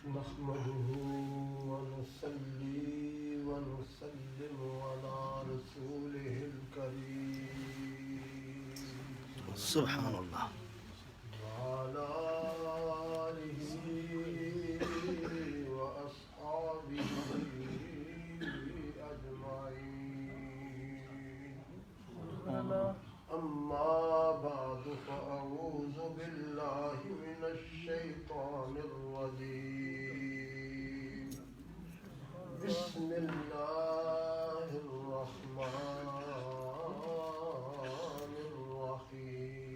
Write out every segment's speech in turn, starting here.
نحمده ونصلي ونسلم على رسوله الكريم سبحان اللہ. وعلى آله وأصحابه أجمعين. أما بعد فأعوذ بالله من الشيطان الرجيم. بسم الله الرحمن الرحيم.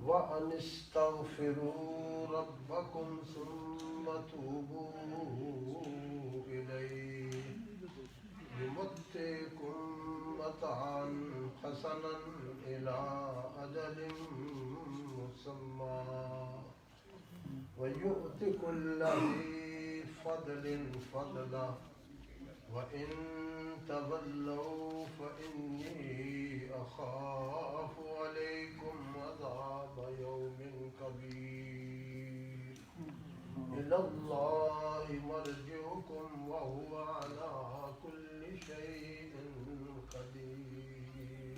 وأن استغفروا ربكم ثم توبوا إليه يمتعكم متاعا حسنا إلى أجل مسمى ويؤت كل ذي فضل فضله وإن تولوا فإني أخاف عليكم عذاب يوم كبير. إلى الله مرجعكم وهو على كل شيء قدير.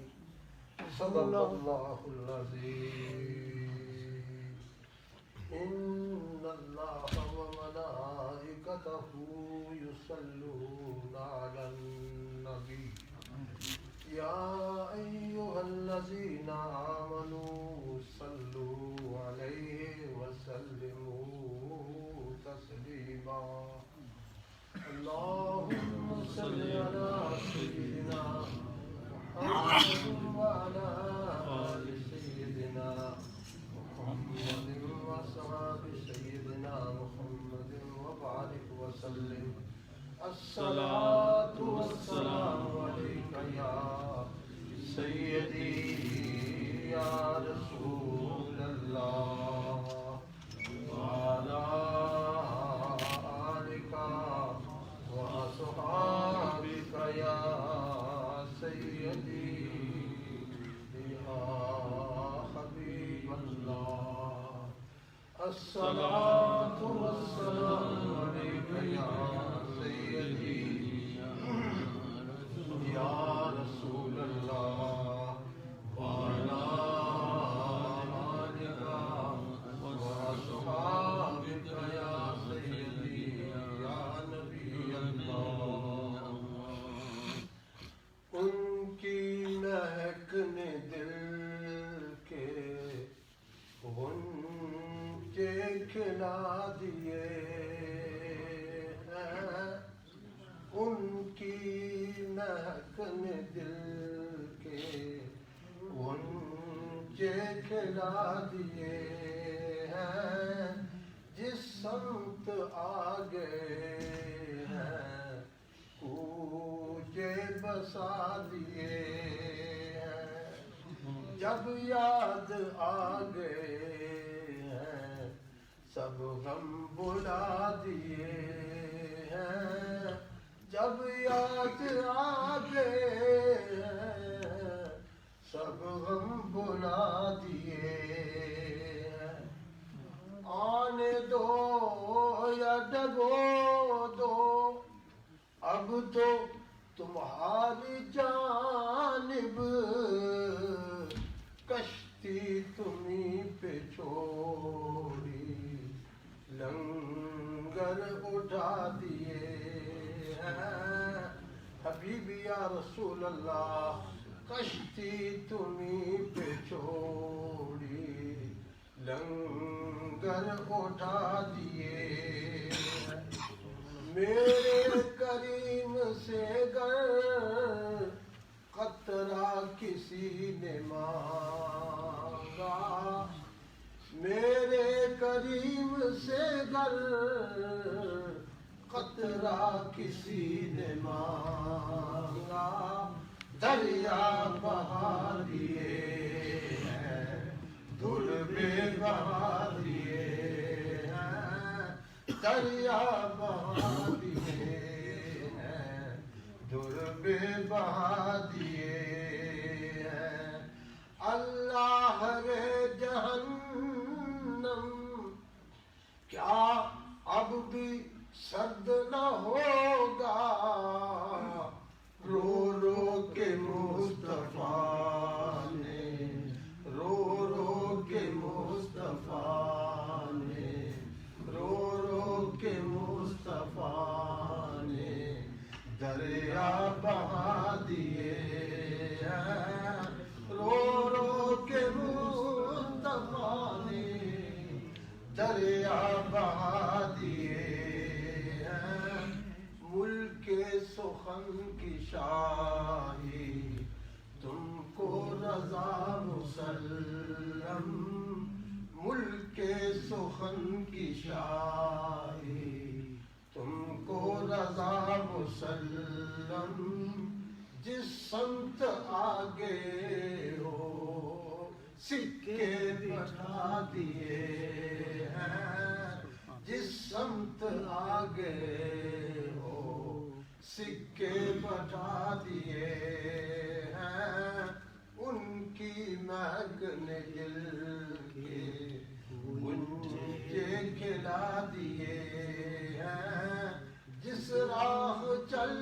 صدق الله العظيم. إن الله وملائكته يصلون على النبي يا أيها الذين آمنوا صلوا عليه وسلموا تسليما. اللهم صل على سيدنا محمد وعلى آل سيدنا محمد وصحاب سيدنا محمد وبارك وسلم. الصلاة والسلام عليك يا سيدي يا رسول الله وعلى آلك وأصحابك يا سيدي يا حبيب الله. الصلاة والسلام عليك يا سيدي يا رسول الله وعلى آلك وأصحابك يا سيدي يا نبي الله. ان کی مہکنے دل کے غنچے کھلا دیے ہیں. ان کی مہکنے دل کے غنچے کھلا دیے ہیں. جس سمت آگے ہیں کوچے بسا دیے ہیں. جب یاد آ گئے ہیں سب غم بلا دیے ہیں. جب یاد آ گئے ہیں سب غم بلا دیے ہیں. آنے دو یا ڈگو دو اب تو تمہاری جانب کشتی تمہیں پہ چھوڑی لنگر اٹھا دیے ہیں. حبیبی یا رسول اللہ کشتی تمہیں پہ چھوڑی لنگر اٹھا دیے. میرے کریم سے گر قطرہ کسی نے مانگا میرے کریم سے گر قطرہ کسی نے مانگا. دریا بہا دیے ہیں دھل بے بہا دیے ہیں. دریا بہا دیے ہیں دھل بے بہا دیے ہیں. اللہ رے جہنم مصطفیٰ نے رو رو کے مصطفیٰ نے دریا بہا دیے ہیں، رو رو کے مصطفیٰ نے دریا بہا دیے ہیں، ملک سخن کی شاہی تم کو رضا مسلم، ملک سخن کی شاہی تم کو رضا مسلم، جس سمت آگے ہو سکے بٹھا دیے ہیں، جس سمت آگے ہو سکے بٹھا دیے ہیں، ان کی مہک نے دل کے گنجے کھلا دیے ہیں، جس راہ چل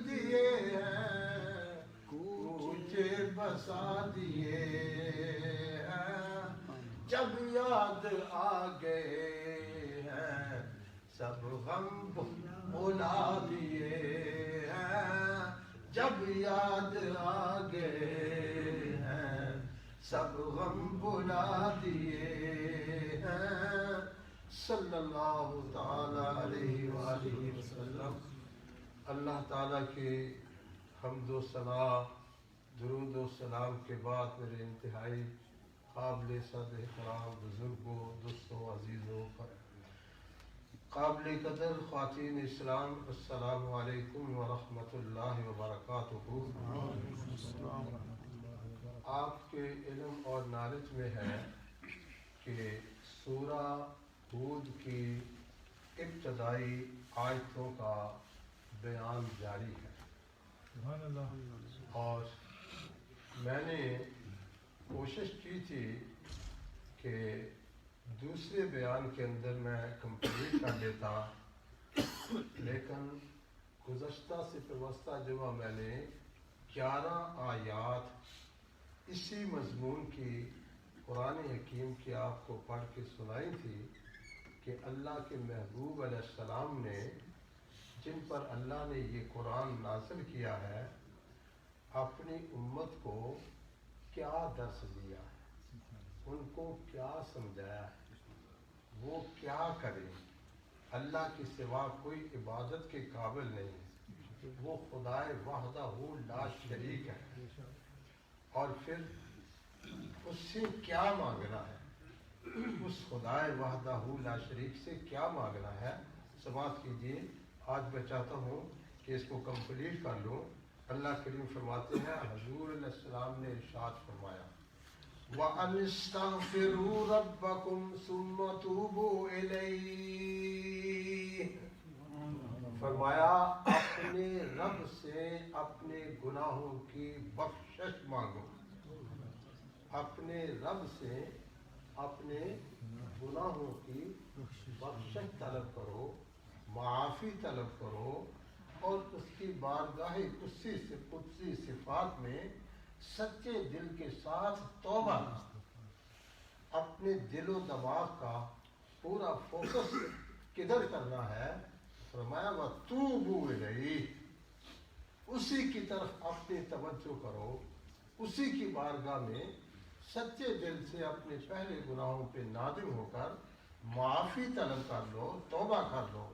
دیے ہیں کوچے بسا دیے ہیں، جب یاد آ گئے ہیں سب غم بھلا دیے ہیں، جب یاد آ گئے ہیں سب غم بھلا دیے ہیں، صلی اللہ تعالی علیہ وآلہ وسلم۔ اللہ تعالیٰ کی حمد و ثنا درود و سلام کے بعد میرے انتہائی قابل صد احترام بزرگوں، دوستوں، عزیزوں، قابل قدر خواتین اسلام، السلام علیکم ورحمۃ اللہ وبرکاتہ۔ آپ کے علم اور نالج میں ہے کہ سورہ ہود کی ابتدائی آیتوں کا بیان جاری ہے، اور میں نے کوشش کی تھی کہ دوسرے بیان کے اندر میں کمپلیٹ کر لیتا، لیکن گزشتہ سے پیوستہ جمعہ میں نے 11 آیات اسی مضمون کی قرآن حکیم کی آپ کو پڑھ کے سنائی تھی کہ اللہ کے محبوب علیہ السلام نے، جن پر اللہ نے یہ قرآن نازل کیا ہے، اپنی امت کو کیا درس دیا ہے، ان کو کیا سمجھایا ہے، وہ کیا کریں۔ اللہ کے سوا کوئی عبادت کے قابل نہیں، وہ خدائے وحدہ لا شریک ہے، اور پھر اس سے کیا مانگنا ہے، اس خدائے وحدہ لا شریک سے کیا مانگنا ہے، سماعت کیجیے۔ آج میں چاہتا ہوں کہ اس کو کمپلیٹ کر لوں۔ اللہ کریم فرماتے ہیں، حضور علیہ السلام نے ارشاد فرمایا، وَأَنِ اسْتَغْفِرُوا رَبَّكُمْ ثُمَّ تُوبُوا إِلَيْهِ، فرمایا اپنے رب سے اپنے گناہوں کی بخشش مانگو، اپنے رب سے اپنے گناہوں کی بخشش طلب کرو، معافی طلب کرو، اور اس کی بارگاہ قدسی صفات میں سچے دل کے ساتھ توبہ، اپنے دل و دماغ کا پورا فوکس کدھر کرنا ہے؟ فرمایا وَتُوبُوا إِلَيْهِ، اسی کی طرف اپنی توجہ کرو، اسی کی بارگاہ میں سچے دل سے اپنے پہلے گناہوں پہ نادم ہو کر معافی طلب کر لو، توبہ کر لو۔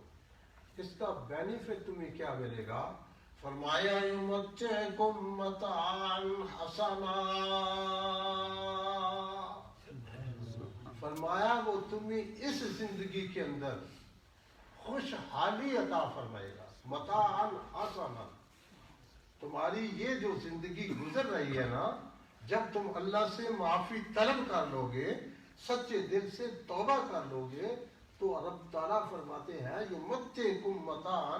اس کا بینیفٹ تمہیں کیا ملے گا؟ فرمایا یمتعکم متاعا حسنا، فرمایا وہ تمہیں اس زندگی کے اندر خوشحالی عطا فرمائے گا، متاعا حسنا، تمہاری یہ جو زندگی گزر رہی ہے نا، جب تم اللہ سے معافی طلب کر لو گے، سچے دل سے توبہ کر لو گے، تو رب تعالیٰ فرماتے ہیں یمتعکم متاعا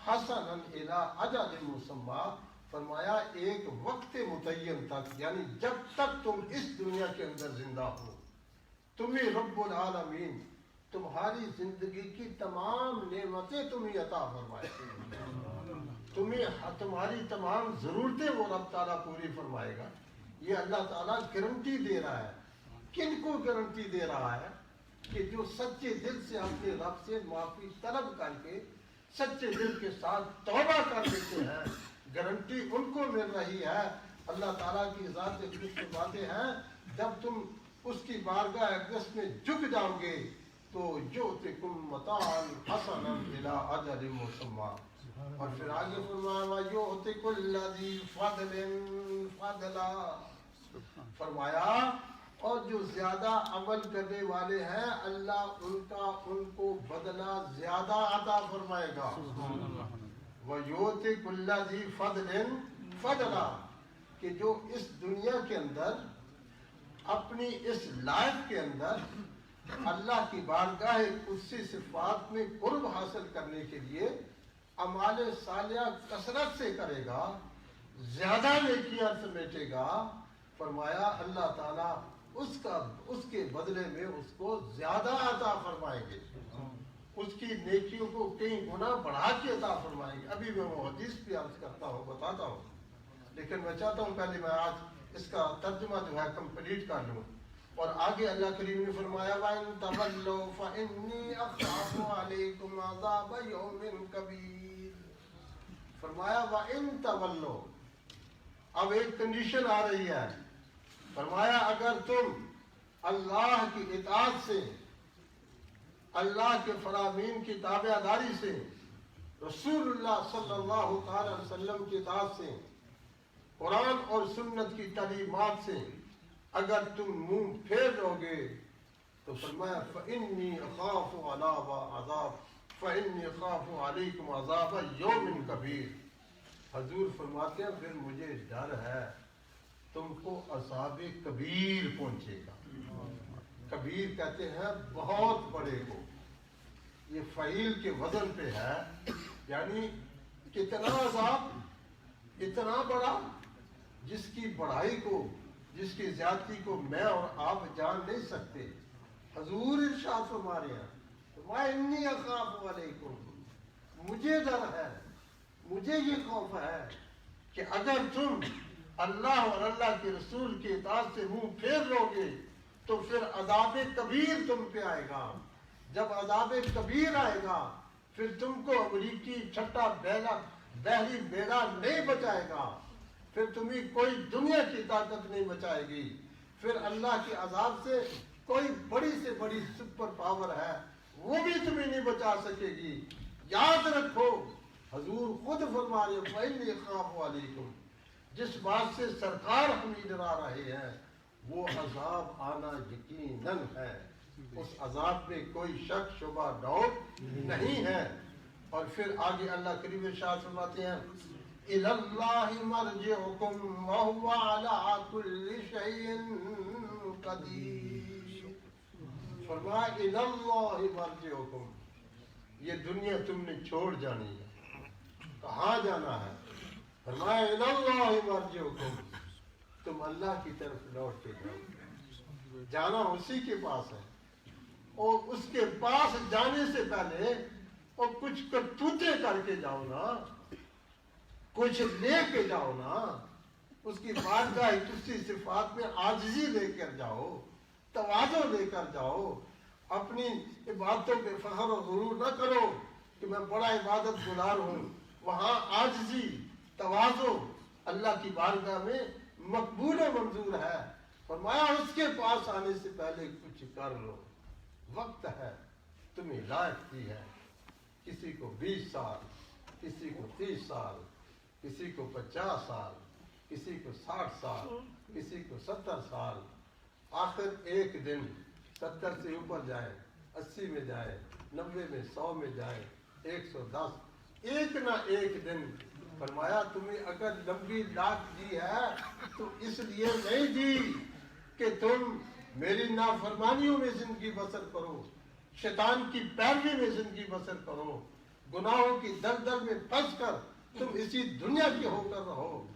حسنا الی اجل مسمی، فرمایا ایک وقت متعین تک، یعنی جب تک تم اس دنیا کے اندر زندہ ہو، تمہیں رب العالمین تمہاری زندگی کی تمام نعمتیں تمہیں عطا فرمائے، تمہیں تمہاری تمام ضرورتیں وہ رب تعالیٰ پوری فرمائے گا۔ یہ اللہ تعالیٰ گارنٹی دے رہا ہے کن کو گارنٹی دے رہا ہے کہ جو سچے دل سے اپنے رب سے معافی طلب کر کے سچے دل کے ساتھ توبہ کر لیتے ہیں، گارنٹی ان کو مل رہی ہے۔ اللہ تعالیٰ کی ذات کی باتیں ہیں، جب تم اس کی بارگاہ اقدس میں جھک جاؤ گے تو یؤتکم متاعا حسنا الی اجل مسمى، اور پھر آگے فرمایا وَيُؤْتِ كُلَّ ذِي فَضْلٍ فَضْلًا، فرمایا اور جو زیادہ عمل کرنے والے ہیں اللہ ان کو بدلہ زیادہ عطا فرمائے گا۔ وَيُؤْتِ كُلَّ ذِي فَضْلٍ فَضْلًا، کہ جو اس دنیا کے اندر اپنی اس لائف کے اندر اللہ کی بارگاہ قدسی صفات میں قرب حاصل کرنے کے لیے اعمال صالحہ کثرت سے کرے گا، زیادہ نیکیاں سمیٹے گا، فرمایا اللہ تعالیٰ اس کے بدلے میں اس کو زیادہ عطا فرمائیں گے، اس کی نیکیوں کو کئی گنا بڑھا کے عطا فرمائیں گے۔ ابھی میں وہ حدیث بھی عرض کرتا ہوں، بتاتا ہوں، لیکن میں چاہتا ہوں پہلے میں آج اس کا ترجمہ جو ہے کمپلیٹ کر لوں۔ اور آگے اللہ کریم نے فرمایا وَإِن تَوَلَّوْا فَإِنِّي أَخَافُ عَلَيْكُمْ عَذَابَ يَوْمٍ كَبِيرٍ، فرمایا وَإِن تَوَلَّوْا، اب ایک کنڈیشن آ رہی ہے، فرمایا اگر تم اللہ کی اطاعت سے، اللہ کے فرامین کی تابع داری سے، رسول اللہ صلی اللہ تعالی علیہ وسلم کی اطاعت سے، قرآن اور سنت کی تعلیمات سے اگر تم منہ پھیر لو گے تو فرمایا فَإِنِّي أَخَافُ فَإِنِّي أَخَافُ عَلَيْكُمْ عَذَابَ يَوْمٍ كَبِيرٍ، حضور فرماتے ہیں پھر مجھے ڈر ہے تم کو عذاب کبیر پہنچے گا۔ کبیر کہتے ہیں بہت بڑے کو، یہ فعیل کے وزن پہ ہے، یعنی کتنا عذاب، اتنا بڑا جس کی بڑائی کو، جس کی زیادتی کو میں اور آپ جان نہیں سکتے۔ حضور ارشاد فرما رہے ہیں وَإِنِّي أَخَافُ عَلَيْكُمْ، مجھے ڈر ہے، مجھے یہ خوف ہے کہ اگر تم اللہ اور اللہ کے رسول کی اطاعت سے منہ پھیر لو گے تو پھر عذاب کبیر تم پہ آئے گا۔ جب عذاب کبیر آئے گا پھر تم کو امریکی چھٹا بحری بیڑا نہیں بچائے گا، پھر تمہیں کوئی دنیا کی طاقت نہیں بچائے گی، پھر اللہ کے عذاب سے کوئی بڑی سے بڑی سپر پاور ہے وہ بھی تمہیں نہیں بچا سکے گی۔ یاد رکھو، حضور خود فرما رہے فَإِنِّي أَخَافُ عَلَيْكُمْ، جس بات سے سرکار ہمیں ڈرا رہے ہیں وہ عذاب آنا یقیناً ہے، اس عذاب میں کوئی شک شبہ ڈاؤٹ نہیں ہے۔ اور پھر آگے اللہ کریم ارشاد فرماتے ہیں إِلَى اللَّهِ مَرْجِعُكُمْ وَهُوَ عَلَىٰ كُلِّ شَيْءٍ قَدِيرٌ، فرمایا إِلَى اللَّهِ مَرْجِعُكُمْ، یہ دنیا تم نے چھوڑ جانی ہے، کہاں جانا ہے؟ فرمایا إِلَى اللَّهِ مَرْجِعُكُمْ، تم اللہ کی طرف لوٹ کے جاؤ، جانا اسی کے پاس ہے، اور اس کے پاس جانے سے پہلے اور کچھ کرتوتے کر کے جاؤ نا، کچھ لے کے جاؤ نا، اس کی بارگاہ قدسی صفات میں عاجزی لے کر جاؤ، تواضع لے کر جاؤ، اپنی عبادتوں پہ فخر و غرور نہ کرو کہ میں بڑا عبادت گزار ہوں، وہاں عاجزی، تواضع اللہ کی بارگاہ میں مقبول و منظور ہے۔ فرمایا اس کے پاس آنے سے پہلے کچھ کر لو، وقت ہے، تمہیں لائق کی ہے، کسی کو 20 سال، کسی کو 30 سال، کسی کو 50 سال، کسی کو 60 سال، کسی کو 70 سال، آخر ایک دن 70 سے اوپر جائے، 80 میں جائے، 90 میں، 100 میں جائے، 110، ایک نہ ایک دن۔ فرمایا تمہیں اگر لمبی لاٹ دی ہے تو اس لیے نہیں دی کہ تم میری نافرمانیوں میں زندگی بسر کرو، شیطان کی پیروی میں زندگی بسر کرو، گناہوں کی دلدل میں پھنس کر تم اسی دنیا کے ہو کر رہو۔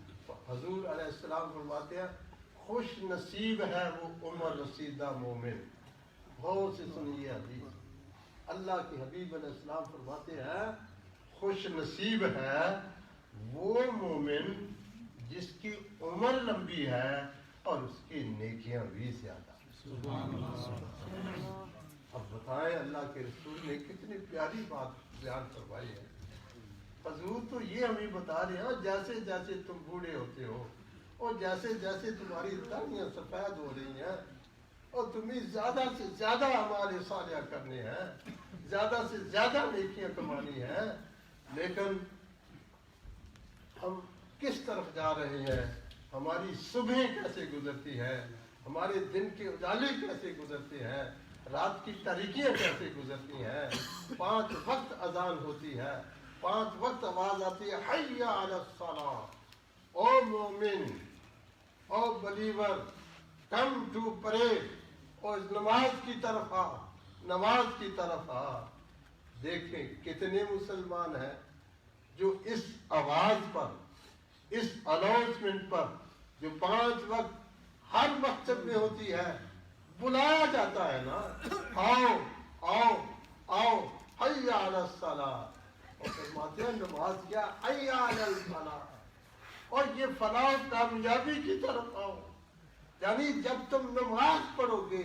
حضور علیہ السلام فرماتے ہیں خوش نصیب ہے وہ عمر رسیدہ مومن۔ غور سے سنیے حدیث، اللہ کے حبیب علیہ السلام فرماتے ہیں خوش نصیب ہے وہ مومن جس کی عمر لمبی ہے اور اس کی نیکیاں بھی زیادہ۔ اب بتائیں اللہ کے رسول نے کتنی پیاری بات بیان فرمائی ہے. حضور تو یہ ہمیں بتا رہے ہیں جیسے جیسے تم بوڑھے ہوتے ہو اور جیسے جیسے تمہاری داڑیاں سفید ہو رہی ہیں اور تمہیں زیادہ سے زیادہ اعمال صالحہ کرنے ہیں, زیادہ سے زیادہ نیکیاں کمانی ہیں, لیکن ہم کس طرف جا رہے ہیں, ہماری صبح کیسے گزرتی ہے, ہمارے دن کے اجالے کیسے گزرتے ہیں, رات کی تاریکیاں کیسے گزرتی ہیں. 5 وقت اذان ہوتی ہے, 5 وقت آواز آتی ہے حی علی الصلاۃ, او مومن, او بلیور, کم ٹو پرے, اور نماز کی طرف آ, نماز کی طرف آ. دیکھیں کتنے مسلمان ہیں جو اس آواز پر, اس اناؤنسمنٹ پر, جو 5 وقت ہر مکتب میں ہوتی ہے, بلایا جاتا ہے نا, آؤ آؤ آؤ حی علی الصلاۃ, اور فرماتے ہیں نماز کیا, حی علی الفلاح, اور یہ فلاح و کامیابی کی طرف آؤ. یعنی جب تم نماز پڑھو گے,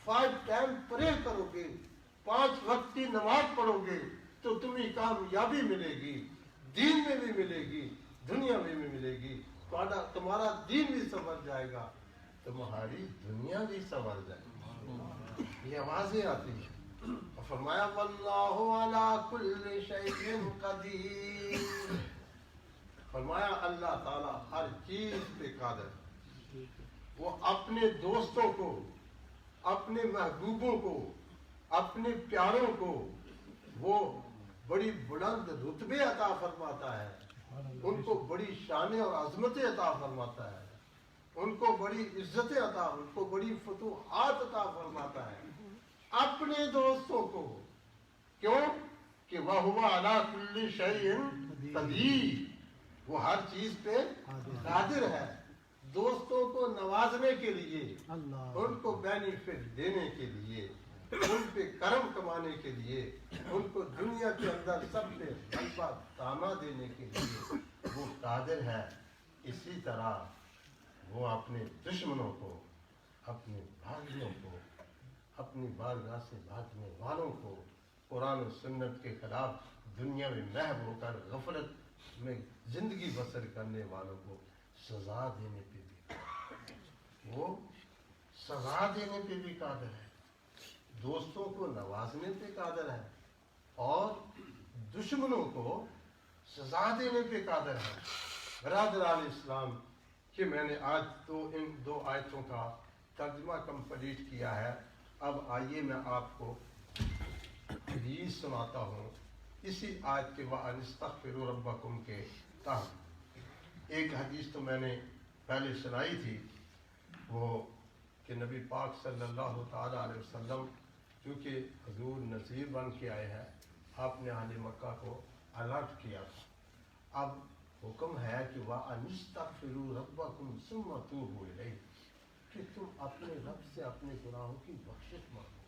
5 ٹائم پرے کرو گے, 5 وقت کی نماز پڑھو گے, تو تمہیں کامیابی ملے گی, دین میں بھی ملے گی, دنیا میں بھی ملے گی. تمہارا دین بھی سنور جائے گا, تمہاری دنیا بھی سنور جائے گی. یہ آوازیں آتی ہیں. فرمایا واللہ علی کل شیء قدیر, فرمایا اللہ تعالیٰ ہر چیز پہ قادر. وہ اپنے دوستوں کو, اپنے محبوبوں کو, اپنے پیاروں کو وہ بڑی بلند رتبے عطا فرماتا ہے, ان کو بڑی شانیں اور عظمتیں عطا فرماتا ہے, ان کو بڑی عزتیں عطا, ان کو بڑی فتوحات عطا فرماتا ہے اپنے دوستوں کو. کیوں کہ وَهُوَ عَلَىٰ كُلِّ شَيْءٍ قَدِيرٌ, وہ ہر چیز پہ قادر ہے. دوستوں کو نوازنے کے لیے, ان کو بینیفٹ دینے کے لیے, ان پہ کرم کمانے کے لیے, ان کو دنیا کے اندر سب پہ غلبہ تاما دینے کے لیے وہ قادر ہے. اسی طرح وہ اپنے دشمنوں کو, اپنے بھائیوں کو, اپنی بارگاہ سے بھاگنے والوں کو, قرآن و سنت کے خلاف دنیا میں محو ہو کر غفلت میں زندگی بسر کرنے والوں کو سزا دینے پہ بھی, وہ سزا دینے پہ بھی قادر ہے. دوستوں کو نوازنے پہ قادر ہے اور دشمنوں کو سزا دینے پہ قادر ہے. برادران اسلام, کہ میں نے آج تو ان 2 آیتوں کا ترجمہ کمپلیٹ کیا ہے. اب آئیے میں آپ کو حدیث سناتا ہوں اسی آیت کے وَأَنِ اسْتَغْفِرُوا رَبَّكُمْ کے تحت. ایک حدیث تو میں نے پہلے سنائی تھی, وہ کہ نبی پاک صلی اللہ تعالیٰ علیہ وسلم چونکہ حضور نذیر بن کے آئے ہیں, آپ نے اہل مکہ کو الرٹ کیا تھا. اب حکم ہے کہ وَأَنِ اسْتَغْفِرُوا رَبَّكُمْ ثُمَّ تُوبُوا إِلَيْهِ, کہ تم اپنے رب سے اپنے گناہوں کی بخشش مانگو,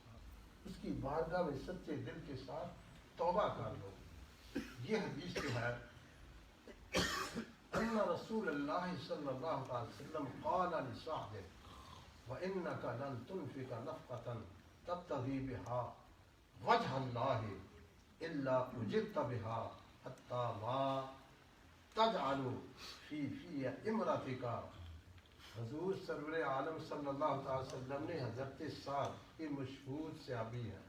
اس کی بارگاہ میں سچے دل کے ساتھ توبہ کر لو. یہ حدیث جو ہے, ان رسول اللہ صلی اللہ علیہ وسلم قال لصاحبه وانك لن تنفق نفقة تبتغي بها وجه الله الا اجرت بها حتى ما تجعل في امرتك. حضور سرور عالم صلی اللہ تعالی وسلم نے حضرت سعد کی مشہور صحابی ہیں,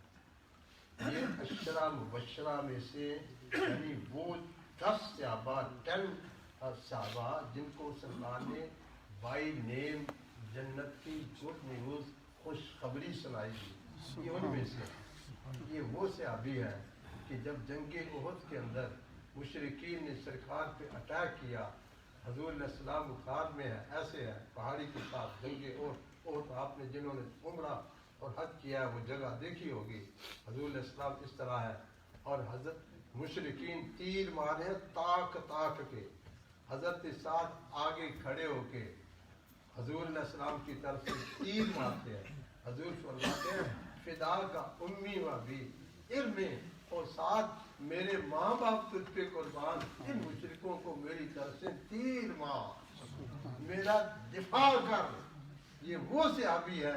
یہ 10 مبشرہ میں سے, یعنی وہ 10 صحابہ, 10 صحابہ جن کو سرکار نے بائی نیم جنت کی گڈ نیوز, خوشخبری سنائی تھی, یہ ان میں سے. یہ وہ صحابی ہیں کہ جب جنگ احد کے اندر مشرکین نے سرکار پہ اٹیک کیا, حضور علیہ السلام بخار میں ہے, ایسے ہے پہاڑی کے ساتھ جنگ احد, آپ نے جنہوں نے عمرہ اور حج کیا ہے وہ جگہ دیکھی ہوگی. حضور علیہ السلام اس طرح ہے اور حضرت مشرکین تیر مارے ہیں تاک تاک کے, حضرت سعد آگے کھڑے ہو کے حضور علیہ السلام کی طرف سے تیر مارتے ہیں. حضور فرماتے ہیں فدا کا امی و ابی ارمی, اور ساتھ میرے ماں باپ تجھ پہ قربان, ان مشرکوں کو میری طرف سے تیر مار, میرا دفاع کر. یہ وہ صحابی ہے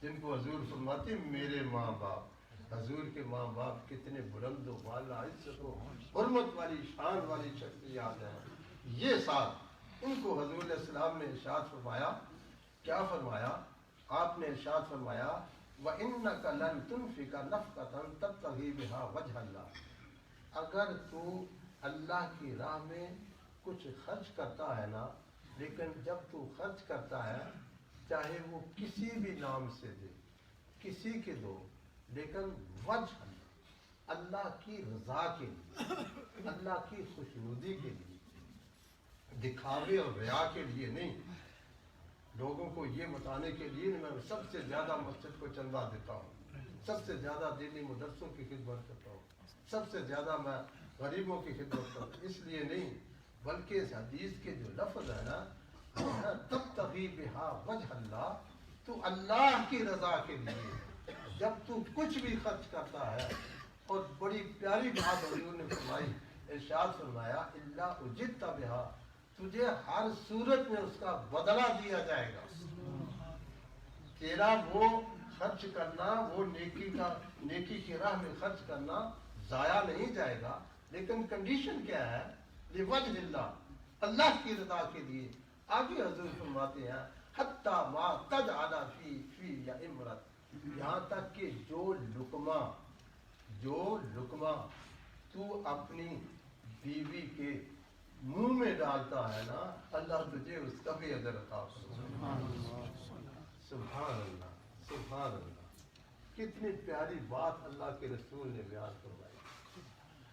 جن کو حضور فرماتے میرے ماں باپ، حضور کے ماں باپ کتنے بلند و بالا عزت و حرمت والی شان والی شخصیات ہیں. یہ ساتھ ان کو حضور علیہ السلام نے ارشاد فرمایا. کیا فرمایا؟ آپ نے ارشاد فرمایا وَإِنَّكَ لَن تُنْفِقَ نَفْقَةً تَبْتَغِي بِهَا وَجْهَ اللَّهِ، اگر تو اللہ کی راہ میں کچھ خرچ کرتا ہے نا، لیکن جب تو خرچ کرتا ہے چاہے وہ کسی بھی نام سے دے، کسی کے دو، لیکن وجہ اللہ کی رضا کے لیے، اللہ کی خوشنودی کے لیے، دکھاوے اور ریا کے لیے نہیں، لوگوں کو یہ بتانے کے لیے میں سب سے زیادہ مسجد کو چندہ دیتا ہوں، سب سے زیادہ دینی مدرسوں کی خدمت کرتا ہوں، سب سے زیادہ میں غریبوں کی خدمت کرتا ہوں، اس لیے نہیں، بلکہ اس حدیث کے جو لفظ ہے نا تبتغی بہا وجہ اللہ، تو اللہ کی رضا کے لیے جب تو کچھ بھی خرچ کرتا ہے. اور بڑی پیاری بات حضور نے فرمائی، ارشاد فرمایا الا اجرت بہا، تجھے ہر صورت میں اس کا بدلہ دیا جائے گا. تیرا وہ خرچ کرنا، وہ نیکی کی راہ میں خرچ کرنا ضائع نہیں جائے گا، لیکن کنڈیشن کیا ہے؟ لوجہ اللہ، اللہ کی رضا کے لیے. آگے حضور فرماتے ہیں حتی ما تجعل فی یا امرت، یہاں تک کہ جو لقمہ تو اپنی بیوی کے منہ میں ڈالتا ہے نا، اللہ تجھے اس کا بھی اجر عطا فرمائے. سبحان اللہ، سبحان اللہ. کتنی پیاری بات اللہ کے رسول نے بیان فرمائی.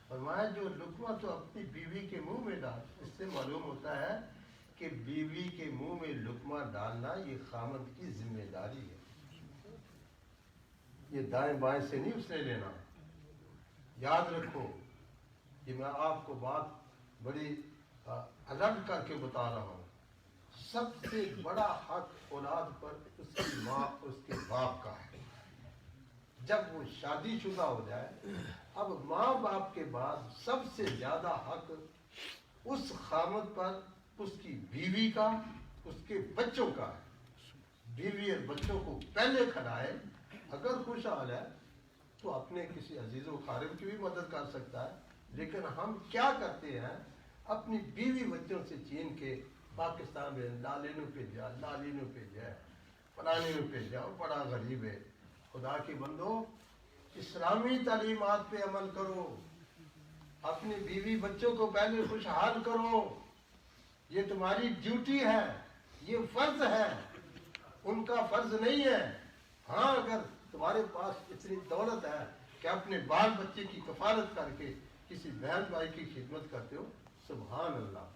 فرمایا جو لقمہ تو اپنی بیوی کے منہ میں ڈال، اس سے معلوم ہوتا ہے کہ بیوی کے منہ میں لقمہ ڈالنا یہ خامد کی ذمہ داری ہے. یہ دائیں بائیں سے نہیں اس نے لینا. یاد رکھو، یہ میں آپ کو بات بڑی الٹ کر کے بتا رہا ہوں. سب سے بڑا حق اولاد پر اس کی ماں اور اس کے باپ کا ہے. جب وہ شادی شدہ ہو جائے، اب ماں باپ کے بعد سب سے زیادہ حق اس خامد پر اس کی بیوی کا، اس کے بچوں کا ہے. بیوی اور بچوں کو پہلے کھلائے. اگر خوشحال ہے تو اپنے کسی عزیز و خارم کی بھی مدد کر سکتا ہے، لیکن ہم کیا کرتے ہیں؟ اپنی بیوی بچوں سے چھین کے پاکستان میں لالینوں پہ جائے فلانینوں پہ جاؤ، بڑا غریب ہے. خدا کے بندو، اسلامی تعلیمات پہ عمل کرو، اپنی بیوی بچوں کو پہلے خوشحال کرو. یہ تمہاری ڈیوٹی ہے، یہ فرض ہے، ان کا فرض نہیں ہے. ہاں اگر تمہارے پاس اتنی دولت ہے کہ اپنے بال بچے کی کفالت کر کے کسی بہن بھائی کی خدمت کرتے ہو، سبحان اللہ.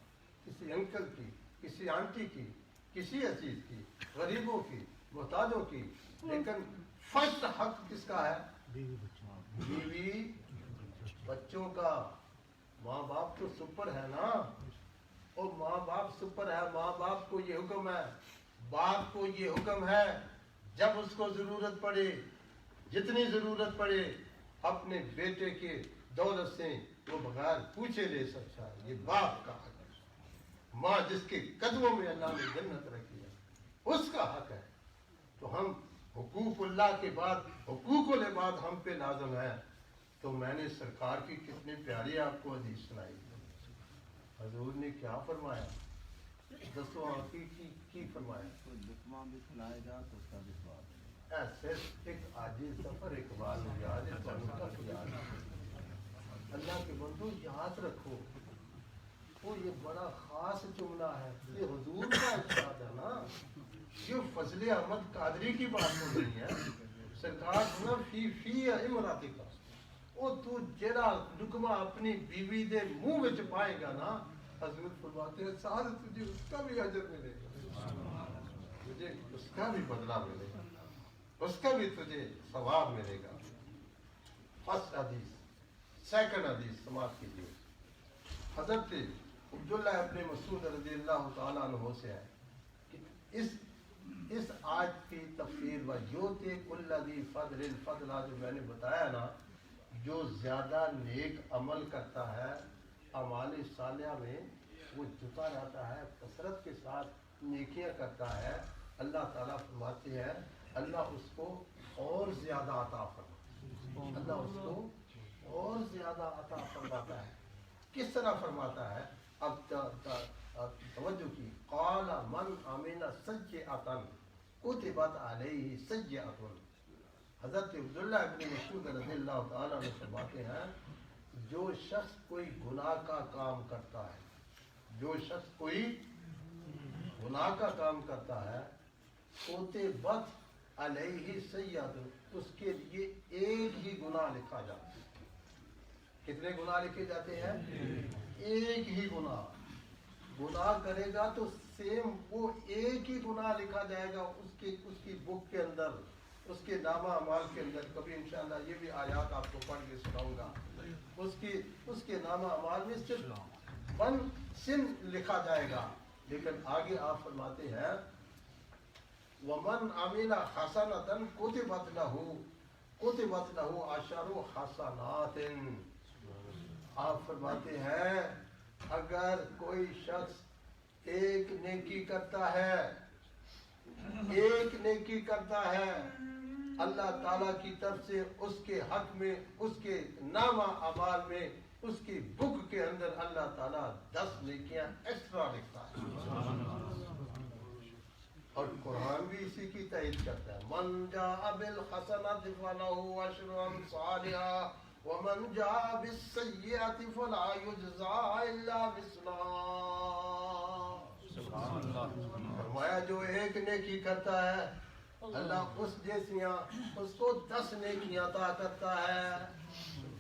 کسی انکل کی، کسی آنٹی کی، کسی عزیز کی، غریبوں کی، محتاجوں کی. لیکن فرسٹ حق کس کا ہے؟ بیوی بچوں کا. ماں باپ تو سپر ہے نا، اور ماں باپ سپر ہے. ماں باپ کو یہ حکم ہے، باپ کو یہ حکم ہے، جب اس کو ضرورت پڑے، جتنی ضرورت پڑے، اپنے بیٹے کے دولت سے وہ بغیر پوچھے لے سکتا ہے. یہ باپ کا حق ہے. ماں جس کے قدموں میں اللہ نے جنت رکھی ہے، اس کا حق ہے. تو ہم حقوق اللہ کے بعد حقوق العباد ہم پہ لازم ہے. تو میں نے سرکار کی کتنی پیاری آپ کو حدیث سنائی. حضور نے کیا فرمایا؟ دسو کی فرمایا؟ لقمہ بھی کھلائے گا تو اس کا بھی ثواب ہے. صرف ایک عاجز سفر اقبال میں یاد ہے، اللہ کے بندو یاد رکھو، وہ یہ بڑا خاص جملہ ہے، یہ حضور کا ارشاد ہے نا. یہ فضل احمد قادری کی بات تو نہیں ہے. سرکار فی امراتی کا وہ تو جڑا لقمہ اپنی بیوی دے منہ وچ پائے گا نا، حضور فرماتے ہیں ساتھ تجھے اس کا بھی اجر ملے گا، تجھے اس کا بھی بدلہ ملے گا، اس کا بھی تجھے ثواب ملے گا. فرسٹ حدیث. سیکنڈ حدیث سماعت کیجیے. حضرت عبداللہ ابن مسعود رضی اللہ تعالیٰ عنہ سے ہے کہ اس آیت کی تفسیر و یوتے کل ذی فضل فضلہ جو میں نے بتایا نا، جو زیادہ نیک عمل کرتا ہے اعمال صالحہ میں، وہ جھکا رہتا ہے، کثرت کے ساتھ نیکیاں کرتا ہے. اللہ تعالیٰ فرماتے ہیں اللہ اس کو اور زیادہ عطا فرماتا ہے، اللہ اس کو اور زیادہ عطا فرماتا ہے۔ کس طرح فرماتا ہے؟ اب توجہ کی، قال من عمل سیئۃ کتبت علیہ سیئۃ۔ حضرت عبداللہ ابن مسعود رضی اللہ تعالیٰ عنہ فرماتے ہیں جو شخص کوئی گناہ کا کام کرتا ہے، جو شخص کوئی گناہ کا کام کرتا ہے، کتبت علیہ سیئۃ، اس کے لیے ایک ہی گناہ لکھا جاتا ہے۔ کتنے گناہ لکھے جاتے ہیں؟ ایک ہی گناہ کرے گا تو سیم وہ ایک ہی گناہ لکھا جائے گا اس کی بک کے اندر، اس کے نامہ اعمال کے اندر۔ کبھی انشاءاللہ یہ بھی آیات آپ کو پڑھ کے سناؤں گا۔ اس کے نامہ اعمال میں صرف 1 سن لکھا جائے گا، لیکن آگے آپ فرماتے ہیں وَمَنْ عَمِلَ حَسَنَةً كُتِبَتْ لَهُ عَشَرُ حَسَنَاتٍ۔ آپ فرماتے ہیں اگر کوئی شخص ایک نیکی کرتا ہے، اللہ تعالیٰ کی طرف سے اس کے حق میں، اس کے نامہ اعمال میں، اس کی بک کے اندر اللہ تعالیٰ 10 نیکیاں ایکسٹرا لکھتا ہے۔ اور قرآن بھی اسی کی تائید کرتا ہے، من جاء بالحسنۃ فلہ عشر امثالھا ومن جاء بالسیئۃ فلا یجزی الا مثلھا۔ فرمایا جو ایک نیکی کرتا ہے اللہ اس جیسیاں اس کو 10 نیکیاں عطا کرتا ہے،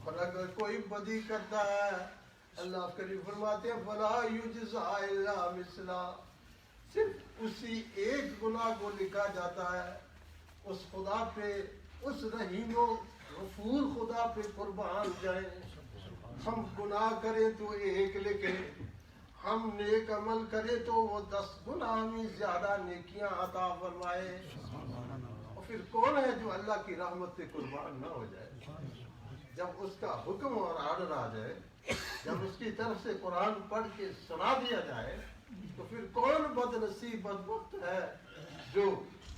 اور اگر کوئی بدی کرتا ہے اللہ کریم فرماتے ہیں فلا یجزی الا مثلھا، صرف اسی ایک گناہ کو لکھا جاتا ہے۔ اس خدا پہ، اس رحیم و غفور خدا پہ قربان جائیں۔ ہم گناہ کریں تو ایک لکھیں، ہم نیک عمل کریں تو وہ 10 گنا میں زیادہ نیکیاں عطا فرمائے۔ اور پھر کون ہے جو اللہ کی رحمت سے قربان نہ ہو جائے؟ جب اس کا حکم اور آرڈر آ جائے، جب اس کی طرف سے قرآن پڑھ کے سنا دیا جائے، تو پھر کون بد نصیب بدبخت ہے جو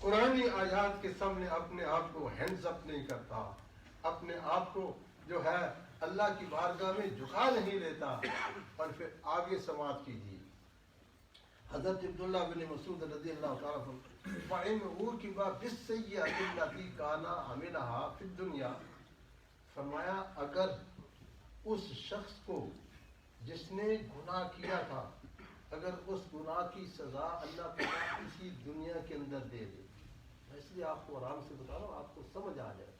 قرآنی آیات کے سامنے اپنے آپ کو ہینڈز اپ نہیں کرتا، اپنے آپ کو جو ہے اللہ کی بارگاہ میں جھکا نہیں لیتا۔ اور پھر آگے سماعت کیجیے، حضرت عبداللہ بن مسعود رضی اللہ تعالیٰ عنہ فَإِنْ عُوقِبَ بِالسَّيِّئَةِ الَّتِي كَانَ عَمِلَهَا فِي الدُّنْيَا، فرمایا اگر اس شخص کو جس نے گناہ کیا تھا، اگر اس گناہ کی سزا اللہ تعالیٰ اسی دنیا کے اندر دے دے، میں اس لیے آپ کو آرام سے بتا رہا ہوں، آپ کو سمجھ آ جائے،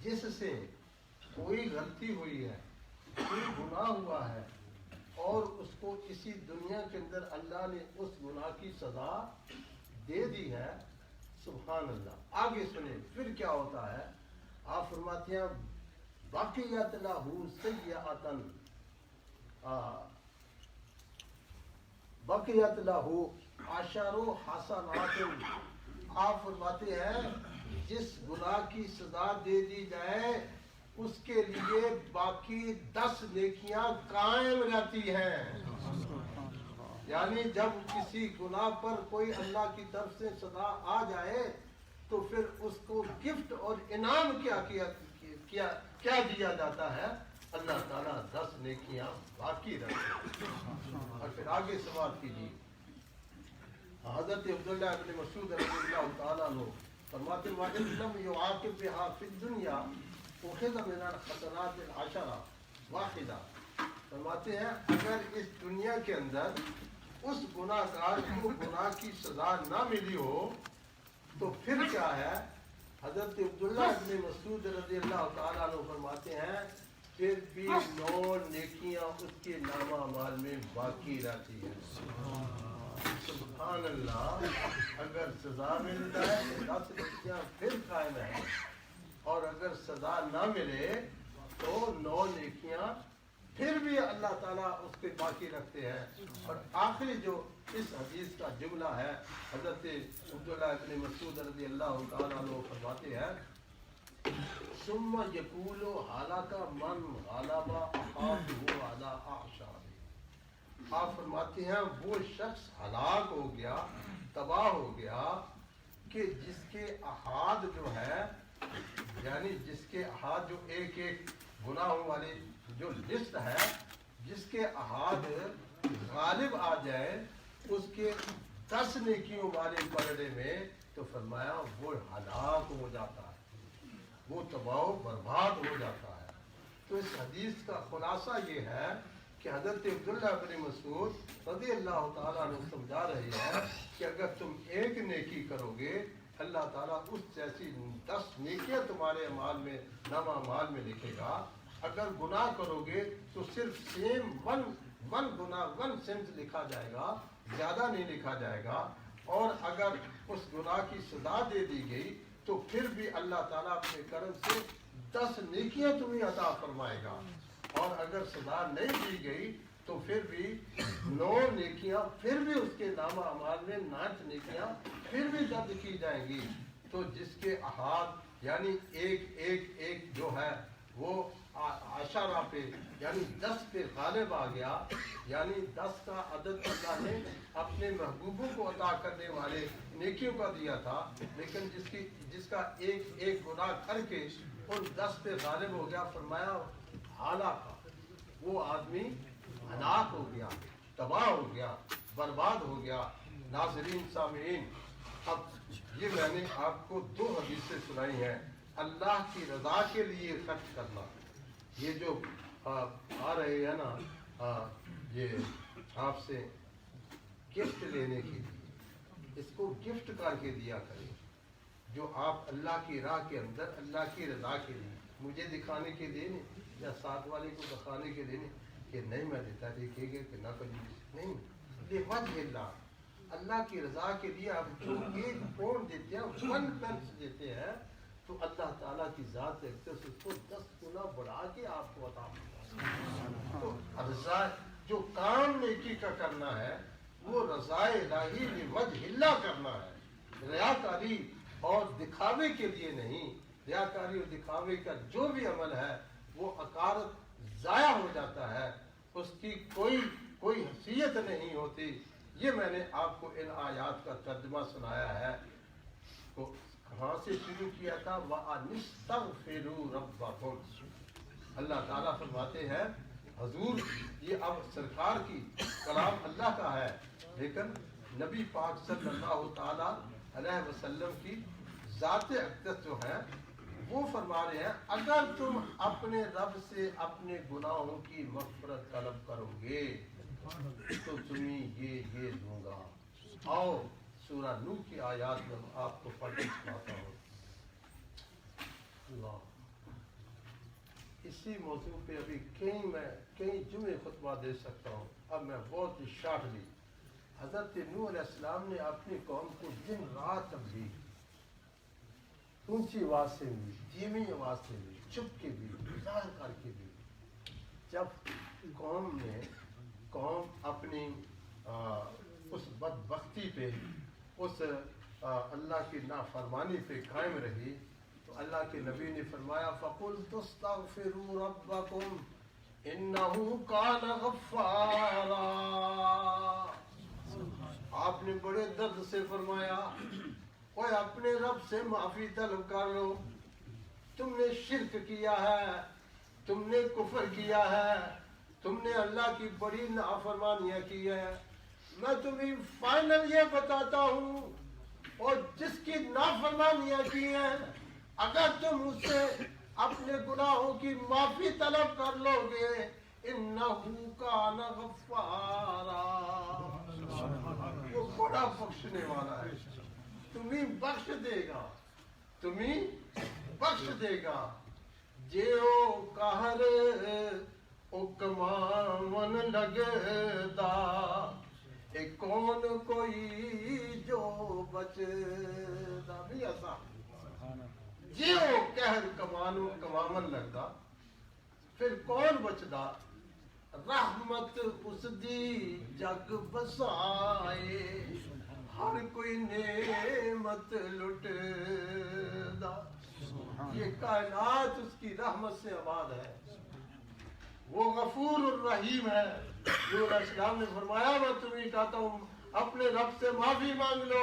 جس سے کوئی غلطی ہوئی ہے، کوئی گناہ ہوا ہے، اور اس کو اسی دنیا کے اندر اللہ نے اس گناہ کی سزا دے دی ہے، سبحان اللہ۔ آگے سنیں پھر کیا ہوتا ہے، آپ فرماتے ہیں بقیت لہ سیئۃ، بقیت لہ عشر حسنات۔ آپ فرماتے ہیں جس گناہ کی سزا دے دی جائے اس کے لیے باقی 10 نیکیاں قائم رہتی ہیں۔ یعنی جب کسی گناہ پر کوئی اللہ کی طرف سے سزا آ جائے تو پھر اس کو گفٹ اور انعام کیا دیا جاتا ہے؟ اللہ تعالیٰ 10 نیکیاں باقی رکھتے ہیں۔ اور پھر آگے سماعت کیجیے، حضرت عبداللہ ابن مسعود رضی اللہ تعالیٰ عنہ فرماتے وَإِن لَمْ يُعَاقِبْ بِهَا فِي الدُّنْيَا أُخِذَ مِنَ الْحَسَنَاتِ الْعَشَرَةِ وَاحِدَةً۔ فرماتے ہیں اگر اس دنیا کے اندر اس گناہ گار کو گناہ کی سزا نہ ملی ہو تو پھر کیا ہے؟ حضرت عبداللہ ابن مسعود رضی اللہ تعالیٰ عنہ فرماتے ہیں پھر بھی 9 نیکیاں اس کے نامہ اعمال میں باقی رہتی ہیں۔ سبحان اللہ، اگر سزا مل جائے تو 10 نیکیاں پھر قائم ہیں، اور اگر سزا نہ ملے تو 9 نیکیاں پھر بھی اللہ تعالیٰ اس کے باقی رکھتے ہیں۔ اور آخری جو اس حدیث کا جملہ ہے، حضرت عبداللہ ابن مسعود رضی اللہ تعالیٰ عنہ فرماتے ہیں ثم یقول ہلاک من غلب اخاہ علی اعشابہ۔ آپ فرماتے ہیں وہ شخص ہلاک ہو گیا، تباہ ہو گیا، کہ جس کے احاد جو ہے یعنی جس کے احاد جو ایک ایک گناہوں والی جو لسٹ ہے جس کے احاد غالب آ جائے اس کے 10 نیکیوں والے پلڑے میں تو فرمایا وہ ہلاک ہو جاتا ہے، وہ تباہ و برباد ہو جاتا ہے۔ تو اس حدیث کا خلاصہ یہ ہے کہ حضرت عبداللہ بن مسعود رضی اللہ تعالیٰ عنہ سمجھا رہے ہیں کہ اگر تم ایک نیکی کرو گے اللہ تعالیٰ اس جیسی 10 نیکیاں تمہارے اعمال میں نامہ اعمال میں لکھے گا۔ اگر گناہ کرو گے تو صرف سیم ون گناہ 1 سمت لکھا جائے گا، زیادہ نہیں لکھا جائے گا۔ اور اگر اس گناہ کی سزا دے دی گئی تو پھر بھی اللہ تعالیٰ اپنے کرم سے 10 نیکیاں تمہیں عطا فرمائے گا، اور اگر سزا نہیں دی گئی تو پھر بھی 9 نیکیاں پھر بھی اس کے نامہ اعمال میں 9 نیکیاں پھر بھی درج کی جائیں گی۔ تو جس کے احاد یعنی ایک جو ہے وہ عشرہ پہ یعنی 10 پہ غالب آ گیا، یعنی 10 کا عدد اللہ نے اپنے محبوبوں کو عطا کرنے والے نیکیوں کا دیا تھا، لیکن جس کا ایک گناہ کر کے ان 10 پہ غالب ہو گیا فرمایا ہلاک، وہ آدمی ہلاک ہو گیا، تباہ ہو گیا، برباد ہو گیا۔ ناظرین سامعین، اب یہ میں نے آپ کو 2 حدیثیں سنائی ہیں۔ اللہ کی رضا کے لیے خرچ کرنا، یہ جو آ رہے ہیں نا یہ آپ سے گفٹ لینے کے لیے، اس کو گفٹ کر کے دیا کریں، جو آپ اللہ کی راہ کے اندر اللہ کی رضا کے لیے، مجھے دکھانے کے لیے نہیں یا ساتھ والے کو دکھانے کے لیے نہیں کہ نہیں میں دیتا دیکھے گا کہ نہ کبھی نہیں، یہ وجہ اللہ کی رضا کے لیے آپ جو ایک پاؤنڈ دیتے ہیں 1 پینس دیتے ہیں تو اللہ تعالیٰ کی ذات اقدس اس کو 10 گنا بڑھا کے آپ کو عطا کرتا ہے۔ تو رضا جو کام نیکی کا کرنا ہے وہ رضا الہی لوجہ اللہ کرنا ہے، ریاکاری اور دکھاوے کے لیے نہیں۔ ریاکاری اور دکھاوے کا جو بھی عمل ہے وہ عقارت ضائع ہو جاتا ہے، اس کی کوئی حیثیت نہیں ہوتی۔ یہ میں نے آپ کو ان آیات کا ترجمہ سنایا ہے۔ تو کہاں سے شروع کیا تھا؟ وَأَنِسْتَغْفِرُوا رَبَّكُمْ، اللہ تعالیٰ فرماتے ہیں حضور یہ اب سرکار کی کلام اللہ کا ہے، لیکن نبی پاک صلی اللہ تعالیٰ علیہ وسلم کی ذات اقدس جو ہے وہ فرما رہے ہیں اگر تم اپنے رب سے اپنے گناہوں کی مغفرت طلب کرو گے تو تمہیں یہ دوں گا۔ آؤ سورہ نوح کی آیات میں آپ کو پڑھ کے سناتا ہوں۔ اللہ، اسی موضوع پہ ابھی کئی جمعے خطبہ دے سکتا ہوں، اب میں بہت ہی شارٹلی۔ حضرت نوح علیہ السلام نے اپنی قوم کو دن رات تبلیغ، اونچی آواز سے بھی، دھیمی آواز سے بھی، چپ کے بھی، ظاہر کر کے بھی۔ جب قوم اپنی اس بدبختی پہ، اس اللہ کی نافرمانی پہ قائم رہی تو اللہ کے نبی نے فرمایا فَقُلْتُ اسْتَغْفِرُوا رَبَّكُمْ إِنَّهُ كَانَ غَفَّارًا۔ آپ نے بڑے درد سے فرمایا اوے اپنے رب سے معافی طلب کر لو، تم نے شرک کیا ہے، تم نے کفر کیا ہے، تم نے اللہ کی بڑی نافرمانیاں کی ہے۔ میں تمہیں فائنل یہ بتاتا ہوں، اور جس کی نافرمانیاں کی ہیں اگر تم اس سے اپنے گناہوں کی معافی طلب کر لو گے انہو کان غفارا، وہ بڑا بخشنے والا ہے، تمہیں بخش دے گا، تمہیں بخش دے گا۔ جیو قہر حکمان لگدا اے کون کوئی جو بچدا، نہیں ایسا جیو قہر کمامن لگدا پھر کون بچدا، رحمت اس دی جگ بسائے ہر کوئی نعمت لٹدا۔ یہ کائنات اس کی رحمت سے آباد ہے، وہ غفور الرحیم ہے۔ نوح علیہ السلام نے فرمایا میں تمہیں کہتا ہوں اپنے رب سے معافی مانگ لو،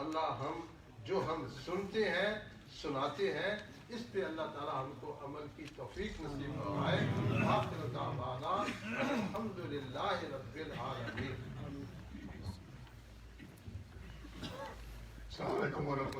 اللہ جو ہم سنتے ہیں سناتے ہیں اس پہ اللہ تعالی ہم کو عمل کی توفیق نصیب فرمائے. آخر دعوانا الحمدللہ رب العالمین. السلام علیکم ورحمۃ